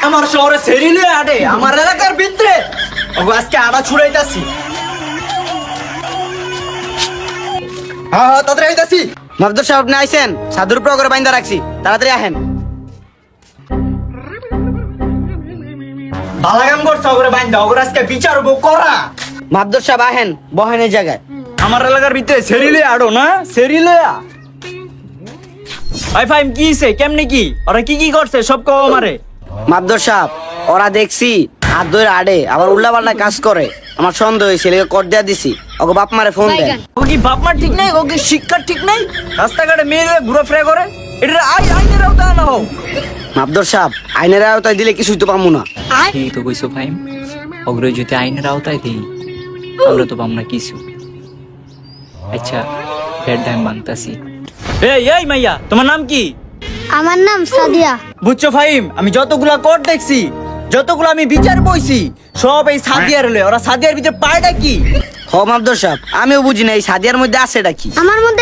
আমার শহরে সেরিলে আডে আমার এলাকার ভিতরে ওগো আজকে আড়া ছুড়াইতাছি। হ্যাঁ তাড়াতাড়ি আইতাছি। মাবদুর সাহেব আপনি আইছেন, সাধুর উপর করে বাইন্দা রাখছি, তাড়াতাড়ি আহেন। বালাগাম করছ ওগরে বাইন্দা, ওগরে আজকে বিচার হবো করা। মাবদুর সাহেব আহেন, বহেন এই জায়গায়। আমার এলাকার ভিতরে সেরিলে আড়ো না, সেরিলে আই ফাইম কি হইছে, কেমনে কি ওরা কি কি করছে সব কও আমারে। মাবদুর সাহেব ওরা দেখছি হাত ধরে আড়ে, আবার উল্লা পাল্টা কাজ করে, আমার সন্দেহ হয়েছে, লেগে কর দিয়া দিছি। ওকে বাপ মারে ফোন দেন। ও কি বাপ মা ঠিক নাই, ও কি শিক্ষা ঠিক নাই, রাস্তাঘাটে মেয়ে ঘুরে করে, এটা আইনের আওতায় না হোক। মাবদুর সাহেব আইনের আওতায় দিলে কিছুই তো পাবো না। ঠিক তো কইছো ফাইম, অগ্র যদি আইনের আওতায় দেই আমরা তো পাম না কিছু। আচ্ছা ব্যাড টাইম বাংতাছি। এই মাইয়া তোমার নাম কি? আমার নাম সাদিয়া। বুঝছো ফাহিম, আমি যতগুলা কোর্ট দেখছি, যতগুলো আমি বিচার বইছি, সব এই সাদিয়ার হলে। ওরা সাদিয়ার ভিতরে পায়টা কি? হ মাবদুর সাহেব আমিও বুঝি না এই সাদিয়ার মধ্যে আছে এটা কি। আমার মধ্যে